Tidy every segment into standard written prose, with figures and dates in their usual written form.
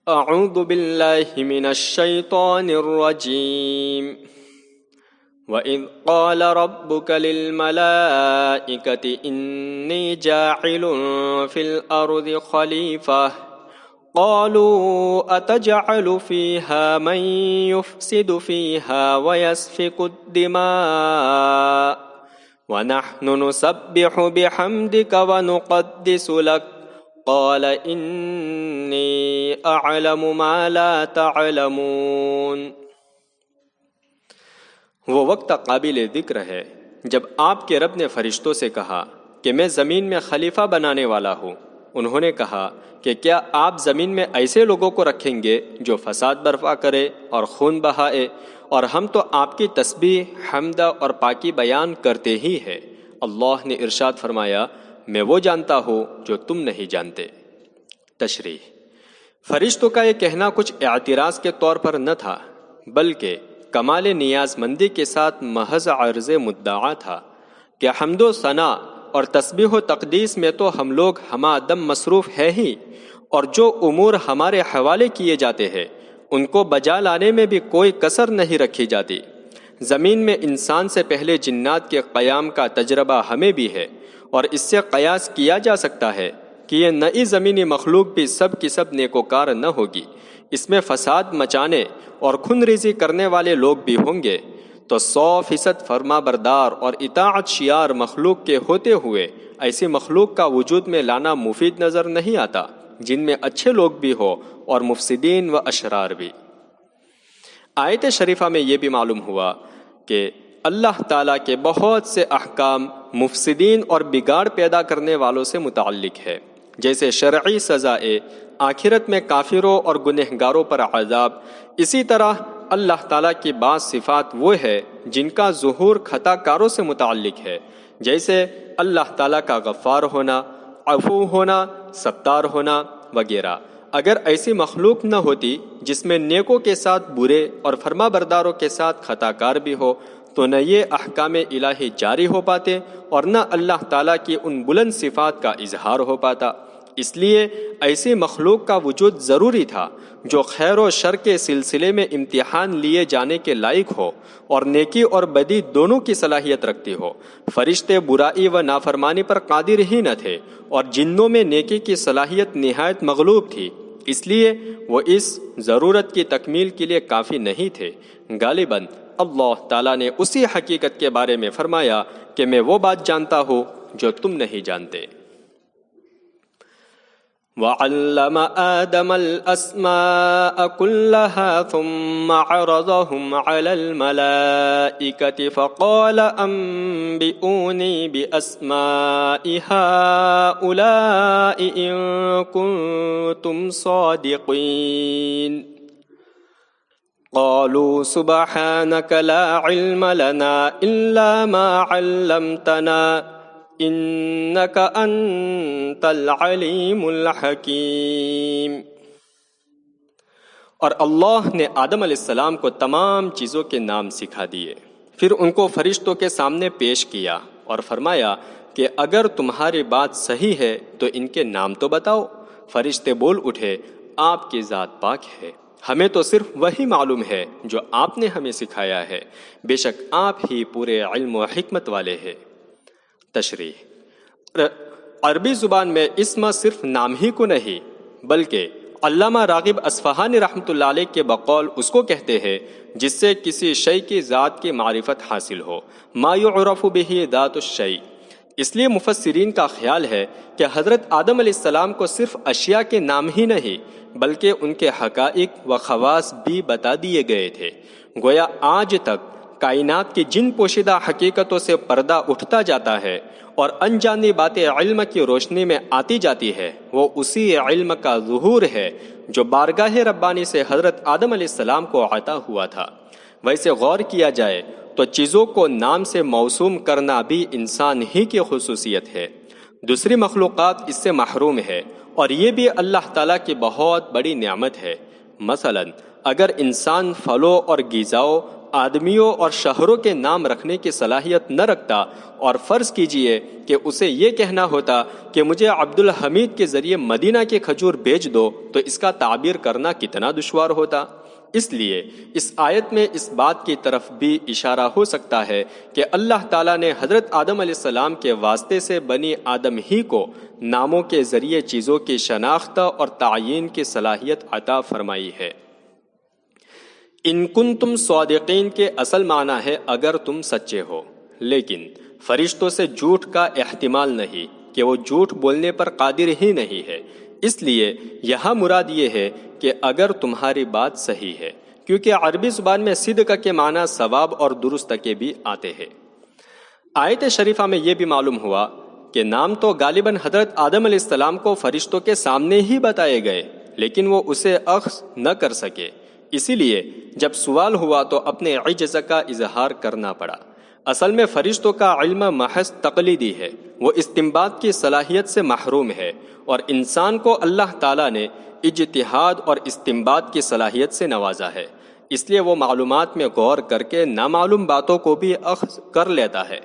اعوذ باللہ من الشیطان الرجیم وَإِذْ قَالَ رَبُّكَ لِلْمَلَائِكَةِ إِنِّي جَاعِلٌ فِي الْأَرْضِ خَلِيفَةً قَالُوا أَتَجْعَلُ فِيهَا مَن يُفْسِدُ فِيهَا وَيَسْفِكُ الدِّمَاءَ وَنَحْنُ نُسَبِّحُ بِحَمْدِكَ وَنُقَدِّسُ لَكَ قال انی اعلم ما لا تعلمون۔ وہ وقت قابل ذکر ہے جب آپ کے رب نے فرشتوں سے کہا کہ میں زمین میں خلیفہ بنانے والا ہوں۔ انہوں نے کہا کہ کیا آپ زمین میں ایسے لوگوں کو رکھیں گے جو فساد برپا کرے اور خون بہائے، اور ہم تو آپ کی تسبیح، حمد اور پاکی بیان کرتے ہی ہیں۔ اللہ نے ارشاد فرمایا، میں وہ جانتا ہوں جو تم نہیں جانتے۔ تشریح: فرشتوں کا یہ کہنا کچھ اعتراض کے طور پر نہ تھا، بلکہ کمال نیاز مندی کے ساتھ محض عرض مدعا تھا کہ حمد و ثنا اور تسبیح و تقدیس میں تو ہم لوگ ہمہ دم مصروف ہیں ہی، اور جو امور ہمارے حوالے کیے جاتے ہیں ان کو بجا لانے میں بھی کوئی کسر نہیں رکھی جاتی۔ زمین میں انسان سے پہلے جنات کے قیام کا تجربہ ہمیں بھی ہے، اور اس سے قیاس کیا جا سکتا ہے کہ یہ نئی زمینی مخلوق بھی سب کی سب نیکوکار نہ ہوگی۔ اس میں فساد مچانے اور خون ریزی کرنے والے لوگ بھی ہوں گے، تو 100% فرما بردار اور اطاعت شیار مخلوق کے ہوتے ہوئے ایسی مخلوق کا وجود میں لانا مفید نظر نہیں آتا جن میں اچھے لوگ بھی ہو اور مفسدین و اشرار بھی۔ آیت شریفہ میں یہ بھی معلوم ہوا کہ اللہ تعالیٰ کے بہت سے احکام مفسدین اور بگاڑ پیدا کرنے والوں سے متعلق ہے، جیسے شرعی سزائے، آخرت میں کافروں اور گنہگاروں پر عذاب۔ اسی طرح اللہ تعالیٰ کی بعض صفات وہ ہے جن کا ظہور خطا کاروں سے متعلق ہے، جیسے اللہ تعالیٰ کا غفار ہونا، عفو ہونا، ستار ہونا وغیرہ۔ اگر ایسی مخلوق نہ ہوتی جس میں نیکوں کے ساتھ برے اور فرما برداروں کے ساتھ خطا کار بھی ہو، تو نہ یہ احکام الہی جاری ہو پاتے اور نہ اللہ تعالیٰ کی ان بلند صفات کا اظہار ہو پاتا۔ اس لیے ایسی مخلوق کا وجود ضروری تھا جو خیر و شر کے سلسلے میں امتحان لیے جانے کے لائق ہو اور نیکی اور بدی دونوں کی صلاحیت رکھتی ہو۔ فرشتے برائی و نافرمانی پر قادر ہی نہ تھے، اور جنوں میں نیکی کی صلاحیت نہایت مغلوب تھی، اس لیے وہ اس ضرورت کی تکمیل کے لیے کافی نہیں تھے۔ غالباً اللہ تعالیٰ نے اسی حقیقت کے بارے میں فرمایا کہ میں وہ بات جانتا ہوں جو تم نہیں جانتے۔ وَعَلَّمَ آدَمَ الْأَسْمَاءَ كُلَّهَا ثُمَّ عَرَضَهُمْ عَلَى الْمَلَائِكَةِ فَقَالَ أَنبِئُونِي بِأَسْمَاءِ هَؤُلَاءِ إِن كُنتُمْ صَادِقِينَ قالوا سبحانك لا علم لنا إلا ما علمتنا إنك أنت العليم الحكيم۔ اور اللہ نے آدم علیہ السلام کو تمام چیزوں کے نام سکھا دیے، پھر ان کو فرشتوں کے سامنے پیش کیا اور فرمایا کہ اگر تمہاری بات صحیح ہے تو ان کے نام تو بتاؤ۔ فرشتے بول اٹھے، آپ کی ذات پاک ہے، ہمیں تو صرف وہی معلوم ہے جو آپ نے ہمیں سکھایا ہے، بے شک آپ ہی پورے علم و حکمت والے ہیں۔ تشریح: عربی زبان میں اسم صرف نام ہی کو نہیں بلکہ علامہ راغب اصفہانی رحمۃ اللہ علیہ کے بقول اس کو کہتے ہیں جس سے کسی شے کی ذات کی معرفت حاصل ہو، ما یعرف بہ ذات الشیء۔ اس لیے مفسرین کا خیال ہے کہ حضرت آدم علیہ السلام کو صرف اشیاء کے نام ہی نہیں بلکہ ان کے حقائق و خواص بھی بتا دیے گئے تھے۔ گویا آج تک کائنات کی جن پوشیدہ حقیقتوں سے پردہ اٹھتا جاتا ہے اور انجانی باتیں علم کی روشنی میں آتی جاتی ہے، وہ اسی علم کا ظہور ہے جو بارگاہ ربانی سے حضرت آدم علیہ السلام کو عطا ہوا تھا۔ ویسے غور کیا جائے تو چیزوں کو نام سے موسوم کرنا بھی انسان ہی کی خصوصیت ہے، دوسری مخلوقات اس سے محروم ہے، اور یہ بھی اللہ تعالیٰ کی بہت بڑی نعمت ہے۔ مثلا اگر انسان پھلوں اور غذاؤں آدمیوں اور شہروں کے نام رکھنے کی صلاحیت نہ رکھتا اور فرض کیجئے کہ اسے یہ کہنا ہوتا کہ مجھے عبد الحمید کے ذریعے مدینہ کے کھجور بیچ دو تو اس کا تعبیر کرنا کتنا دشوار ہوتا۔ اس لیے اس آیت میں اس بات کی طرف بھی اشارہ ہو سکتا ہے کہ اللہ تعالیٰ نے حضرت آدم علیہ السلام کے واسطے سے بنی آدم ہی کو ناموں کے ذریعے چیزوں کی شناخت اور تعیین کی صلاحیت عطا فرمائی ہے۔ ان کنتم صادقین کے اصل معنی ہے اگر تم سچے ہو، لیکن فرشتوں سے جھوٹ کا احتمال نہیں کہ وہ جھوٹ بولنے پر قادر ہی نہیں ہے، اس لیے یہاں مراد یہ ہے کہ اگر تمہاری بات صحیح ہے، کیونکہ عربی زبان میں صدق کے معنی صواب اور درست کے بھی آتے ہیں۔ آیت شریفہ میں یہ بھی معلوم ہوا کہ نام تو غالباً حضرت آدم علیہ السلام کو فرشتوں کے سامنے ہی بتائے گئے، لیکن وہ اسے اخذ نہ کر سکے، اسی لیے جب سوال ہوا تو اپنے عجز کا اظہار کرنا پڑا۔ اصل میں فرشتوں کا علم محض تقلیدی ہے، وہ استنباط کی صلاحیت سے محروم ہے، اور انسان کو اللہ تعالیٰ نے اجتہاد اور استنباط کی صلاحیت سے نوازا ہے، اس لیے وہ معلومات میں غور کر کے نامعلوم باتوں کو بھی اخذ کر لیتا ہے۔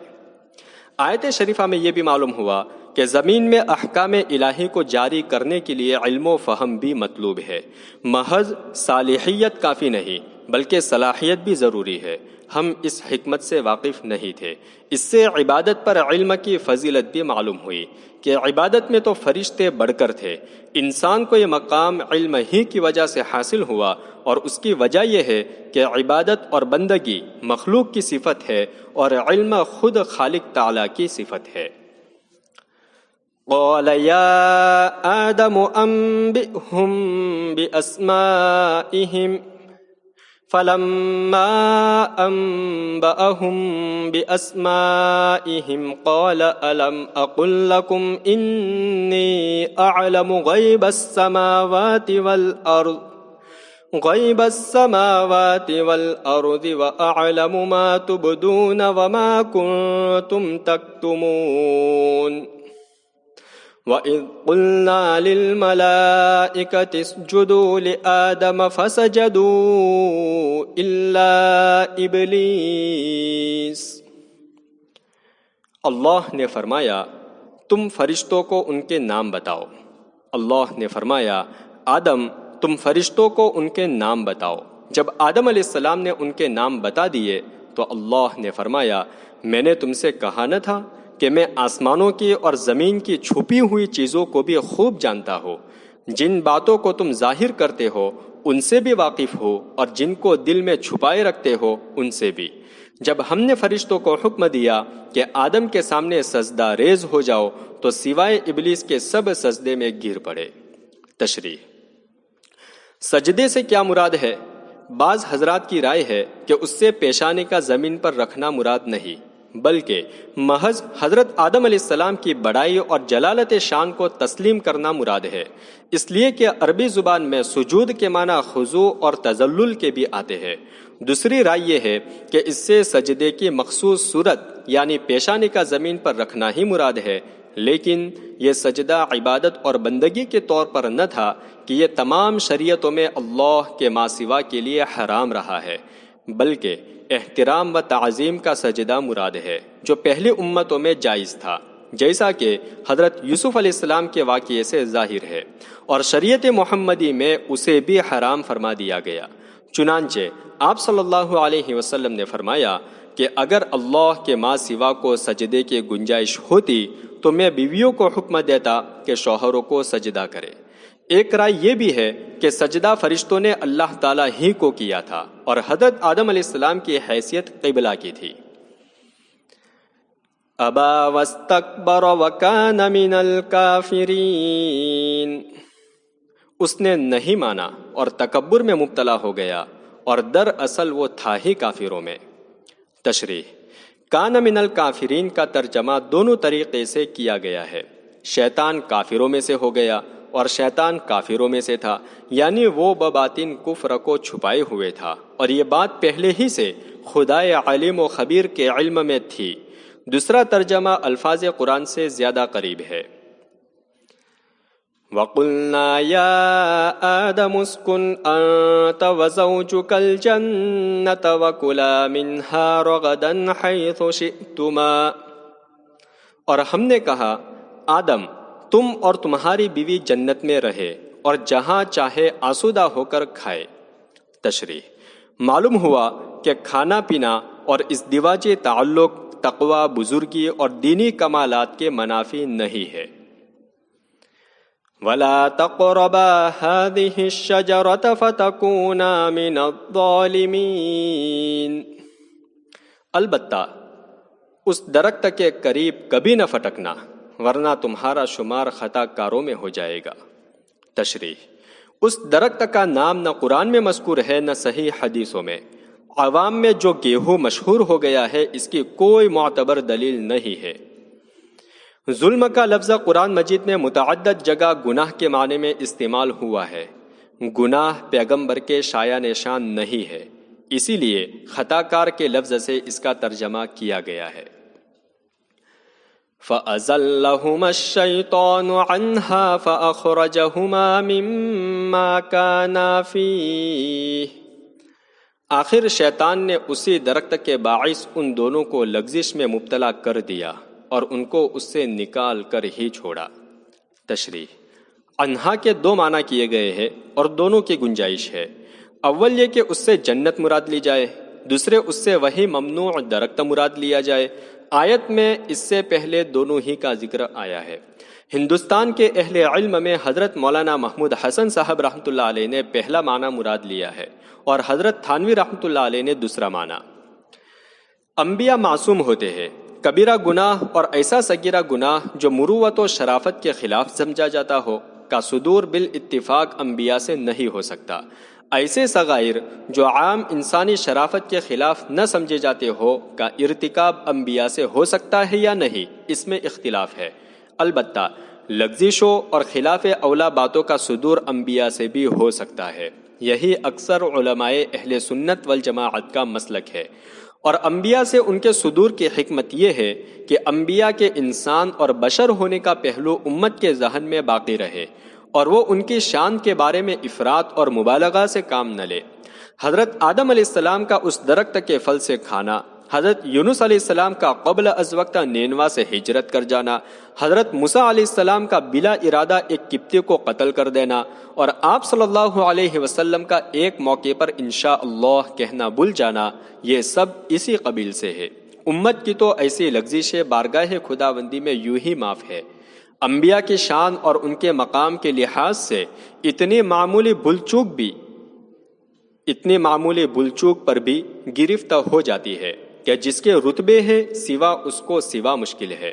آیت شریفہ میں یہ بھی معلوم ہوا کہ زمین میں احکام الہی کو جاری کرنے کے لیے علم و فہم بھی مطلوب ہے، محض صالحیت کافی نہیں بلکہ صلاحیت بھی ضروری ہے۔ ہم اس حکمت سے واقف نہیں تھے۔ اس سے عبادت پر علم کی فضیلت بھی معلوم ہوئی کہ عبادت میں تو فرشتے بڑھ کر تھے، انسان کو یہ مقام علم ہی کی وجہ سے حاصل ہوا، اور اس کی وجہ یہ ہے کہ عبادت اور بندگی مخلوق کی صفت ہے اور علم خود خالق تعالیٰ کی صفت ہے۔ قال یا آدم انبئهم بأسمائهم فلما أنبأهم بأسمائهم قال ألم أقل لكم إني أعلم غيب السماوات والأرض وأعلم ما تبدون وما كنتم تكتمون وَإِذْ قُلْنَا لِلْمَلَائِكَةِ اسْجُدُوا لِآدَمَ فَسَجَدُوا إِلَّا إِبْلِيسَ۔ اللہ نے فرمایا تم فرشتوں کو ان کے نام بتاؤ۔ اللہ نے فرمایا آدم تم فرشتوں کو ان کے نام بتاؤ۔ جب آدم علیہ السلام نے ان کے نام بتا دیے تو اللہ نے فرمایا میں نے تم سے کہا نہ تھا کہ میں آسمانوں کی اور زمین کی چھپی ہوئی چیزوں کو بھی خوب جانتا ہوں، جن باتوں کو تم ظاہر کرتے ہو ان سے بھی واقف ہو اور جن کو دل میں چھپائے رکھتے ہو ان سے بھی۔ جب ہم نے فرشتوں کو حکم دیا کہ آدم کے سامنے سجدہ ریز ہو جاؤ تو سوائے ابلیس کے سب سجدے میں گر پڑے۔ تشریح: سجدے سے کیا مراد ہے؟ بعض حضرات کی رائے ہے کہ اس سے پیشانی کا زمین پر رکھنا مراد نہیں، بلکہ محض حضرت آدم علیہ السلام کی بڑائی اور جلالت شان کو تسلیم کرنا مراد ہے، اس لیے کہ عربی زبان میں سجود کے معنی خضوع اور تذلل کے بھی آتے ہیں۔ دوسری رائے یہ ہے کہ اس سے سجدے کی مخصوص صورت یعنی پیشانی کا زمین پر رکھنا ہی مراد ہے، لیکن یہ سجدہ عبادت اور بندگی کے طور پر نہ تھا کہ یہ تمام شریعتوں میں اللہ کے ماں سوا کے لیے حرام رہا ہے، بلکہ احترام و تعظیم کا سجدہ مراد ہے جو پہلی امتوں میں جائز تھا، جیسا کہ حضرت یوسف علیہ السلام کے واقعے سے ظاہر ہے، اور شریعت محمدی میں اسے بھی حرام فرما دیا گیا۔ چنانچہ آپ صلی اللہ علیہ وسلم نے فرمایا کہ اگر اللہ کے ماں سوا کو سجدے کی گنجائش ہوتی تو میں بیویوں کو حکم دیتا کہ شوہروں کو سجدہ کرے۔ ایک رائے یہ بھی ہے کہ سجدہ فرشتوں نے اللہ تعالیٰ ہی کو کیا تھا اور حضرت آدم علیہ السلام کی حیثیت قبلہ کی تھی۔ ابا واستکبر وکان من الکافرین، اس نے نہیں مانا اور تکبر میں مبتلا ہو گیا اور دراصل وہ تھا ہی کافروں میں۔ تشریح: کان من الکافرین کا ترجمہ دونوں طریقے سے کیا گیا ہے، شیطان کافروں میں سے ہو گیا اور شیطان کافروں میں سے تھا، یعنی وہ بباطن کفر کو چھپائے ہوئے تھا، اور یہ بات پہلے ہی سے خدائے علیم و خبیر کے علم میں تھی۔ دوسرا ترجمہ الفاظ قرآن سے زیادہ قریب ہے۔ وَقُلْنَا يَا آدَمُ اسْكُنْ أَنْتَ وَزَوْجُكَ الْجَنَّةَ وَكُلَا مِنْهَا رَغَدًا حَيْثُ شِئْتُمَا، اور ہم نے کہا آدم تم اور تمہاری بیوی جنت میں رہے اور جہاں چاہے آسودہ ہو کر کھائے۔ تشریح: معلوم ہوا کہ کھانا پینا اور ازدواجی تعلق تقوی، بزرگی اور دینی کمالات کے منافی نہیں ہے۔ وَلَا تَقْرَبَا هَٰذِهِ الشَّجَرَةَ فَتَكُونَا مِنَ الظَّالِمِينَ، البتہ اس درخت کے قریب کبھی نہ پھٹکنا ورنہ تمہارا شمار خطا کاروں میں ہو جائے گا۔ تشریح: اس درخت کا نام نہ قرآن میں مذکور ہے نہ صحیح حدیثوں میں۔ عوام میں جو گیہوں مشہور ہو گیا ہے اس کی کوئی معتبر دلیل نہیں ہے۔ ظلم کا لفظ قرآن مجید میں متعدد جگہ گناہ کے معنی میں استعمال ہوا ہے۔ گناہ پیغمبر کے شایع نشان نہیں ہے، اسی لیے خطا کار کے لفظ سے اس کا ترجمہ کیا گیا ہے۔ فَأَزَلَّهُمَا الشَّيْطَانُ عَنْهَا فَأَخْرَجَهُمَا مِمَّا كَانَا فِيهِ، آخر شیطان نے اسی درخت کے باعث ان دونوں کو لغزش میں مبتلا کر دیا اور ان کو اس سے نکال کر ہی چھوڑا۔ تشریح: انہا کے دو معنی کیے گئے ہیں اور دونوں کی گنجائش ہے۔ اول یہ کہ اس سے جنت مراد لی جائے، دوسرے اس سے وہی ممنوع درخت مراد لیا جائے۔ آیت میں اس سے پہلے دونوں ہی کا ذکر آیا ہے۔ ہندوستان کے اہل علم میں حضرت مولانا محمود حسن صاحب رحمۃ اللہ علیہ نے پہلا معنی مراد لیا ہے اور حضرت تھانوی رحمۃ اللہ علیہ نے دوسرا معنی۔ انبیاء معصوم ہوتے ہیں۔ کبیرہ گناہ اور ایسا صغیرہ گناہ جو مروت و شرافت کے خلاف سمجھا جاتا ہو کا صدور بالاتفاق انبیاء سے نہیں ہو سکتا۔ ایسے صغائر جو عام انسانی شرافت کے خلاف نہ سمجھے جاتے ہو کا ارتکاب انبیاء سے ہو سکتا ہے یا نہیں، اس میں اختلاف ہے۔ البتہ لغزشوں اور خلاف اولا باتوں کا صدور انبیاء سے بھی ہو سکتا ہے۔ یہی اکثر علماء اہل سنت والجماعت کا مسلک ہے، اور انبیاء سے ان کے صدور کی حکمت یہ ہے کہ انبیاء کے انسان اور بشر ہونے کا پہلو امت کے ذہن میں باقی رہے اور وہ ان کی شان کے بارے میں افراط اور مبالغہ سے کام نہ لے۔ حضرت آدم علیہ السلام کا اس درخت کے پھل سے کھانا، حضرت یونس علیہ السلام کا قبل از وقت نینوا سے ہجرت کر جانا، حضرت موسیٰ علیہ السلام کا بلا ارادہ ایک قبطی کو قتل کر دینا، اور آپ صلی اللہ علیہ وسلم کا ایک موقع پر انشاءاللہ کہنا بھول جانا، یہ سب اسی قبیل سے ہے۔ امت کی تو ایسی لغزشیں بارگاہ خداوندی میں یوں ہی معاف ہے۔ انبیاء کی شان اور ان کے مقام کے لحاظ سے اتنی معمولی بھول چوک پر بھی گرفتہ ہو جاتی ہے کہ جس کے رتبے ہے سوا اس کو سوا مشکل ہے۔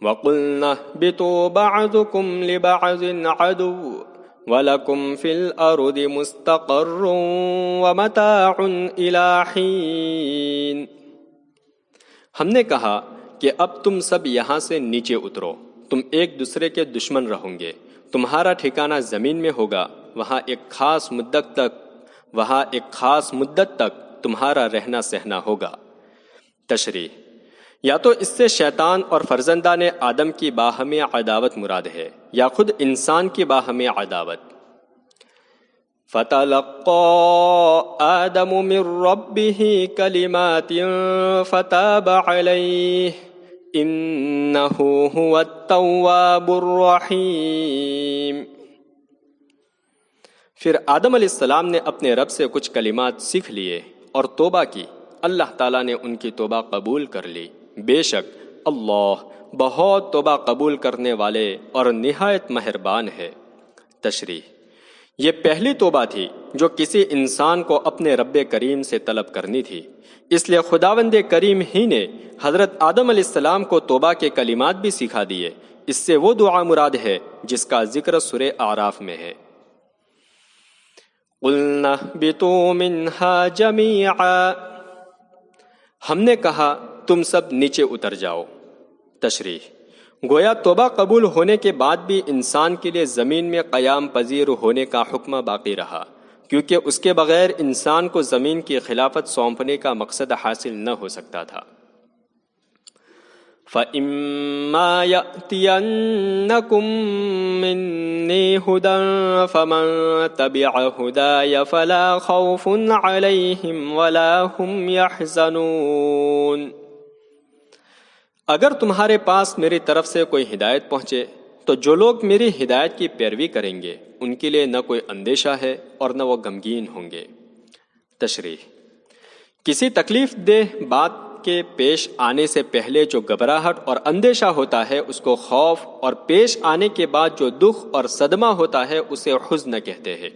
وَقُلْنَا اهْبِطُوا بَعْضُكُمْ لِبَعْضٍ عَدُوٌّ وَلَكُمْ فِي الْأَرْضِ مُسْتَقَرٌّ وَمَتَاعٌ إِلَىٰ حِينٍ، ہم نے کہا کہ اب تم سب یہاں سے نیچے اترو، تم ایک دوسرے کے دشمن رہو گے، تمہارا ٹھکانہ زمین میں ہوگا، وہاں ایک خاص مدت تک تمہارا رہنا سہنا ہوگا۔ تشریح: یا تو اس سے شیطان اور فرزندان آدم کی باہمی عداوت مراد ہے یا خود انسان کی باہمی عداوت۔ فَتَلَقَّىٰ آدَمُ مِن رَّبِّهِ كَلِمَاتٍ فَتَابَ عَلَيْهِ إِنَّهُ هُوَ التَّوَّابُ الرَّحِيمُ، پھر آدم علیہ السلام نے اپنے رب سے کچھ کلمات سیکھ لیے اور توبہ کی، اللہ تعالیٰ نے ان کی توبہ قبول کر لی، بے شک اللہ بہت توبہ قبول کرنے والے اور نہایت مہربان ہے۔ تشریح: یہ پہلی توبہ تھی جو کسی انسان کو اپنے رب کریم سے طلب کرنی تھی، اس لیے خداوند کریم ہی نے حضرت آدم علیہ السلام کو توبہ کے کلمات بھی سکھا دیے۔ اس سے وہ دعا مراد ہے جس کا ذکر سورہ اعراف میں ہے۔ قُلْنَا اهْبِطُوا مِنْهَا جَمِيعًا، ہم نے کہا تم سب نیچے اتر جاؤ۔ تشریح: گویا توبہ قبول ہونے کے بعد بھی انسان کے لیے زمین میں قیام پذیر ہونے کا حکم باقی رہا، کیونکہ اس کے بغیر انسان کو زمین کی خلافت سونپنے کا مقصد حاصل نہ ہو سکتا تھا۔ فَإِمَّا يَأْتِيَنَّكُم مِّنِّي هُدًى فَمَن تَبِعَ هُدَايَ فَلَا خَوْفٌ عَلَيْهِمْ وَلَا هُمْ يَحْزَنُونَ۔ اگر تمہارے پاس میری طرف سے کوئی ہدایت پہنچے تو جو لوگ میری ہدایت کی پیروی کریں گے ان کے لیے نہ کوئی اندیشہ ہے اور نہ وہ غمگین ہوں گے۔ تشریح: کسی تکلیف دہ بات کے پیش آنے سے پہلے جو گھبراہٹ اور اندیشہ ہوتا ہے اس کو خوف، اور پیش آنے کے بعد جو دکھ اور صدمہ ہوتا ہے اسے حزن کہتے ہیں۔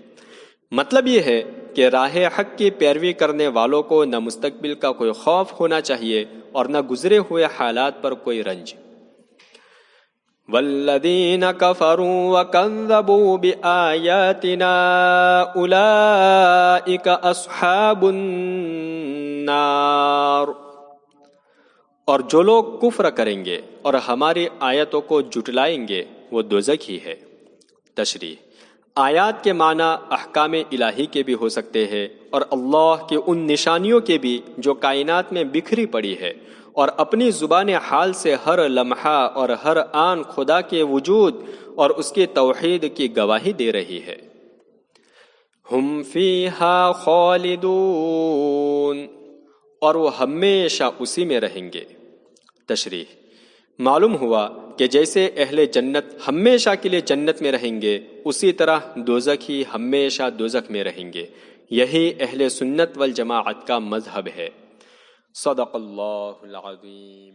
مطلب یہ ہے کہ راہ حق کی پیروی کرنے والوں کو نہ مستقبل کا کوئی خوف ہونا چاہیے اور نہ گزرے ہوئے حالات پر کوئی رنج۔ والذین کفروا وکذبوا بآیاتنا اولئک اصحاب النار، اور جو لوگ کفر کریں گے اور ہماری آیتوں کو جھٹلائیں گے وہ دوزخی ہے۔ تشریح: آیات کے معنی احکام الہی کے بھی ہو سکتے ہیں اور اللہ کی ان نشانیوں کے بھی جو کائنات میں بکھری پڑی ہے اور اپنی زبان حال سے ہر لمحہ اور ہر آن خدا کے وجود اور اس کی توحید کی گواہی دے رہی ہے۔ ہم فیہا خالدون، اور وہ ہمیشہ اسی میں رہیں گے۔ تشریح: معلوم ہوا کہ جیسے اہل جنت ہمیشہ کے لیے جنت میں رہیں گے اسی طرح دوزخی ہمیشہ دوزخ میں رہیں گے۔ یہی اہل سنت والجماعت کا مذہب ہے۔ صدق اللہ العظیم۔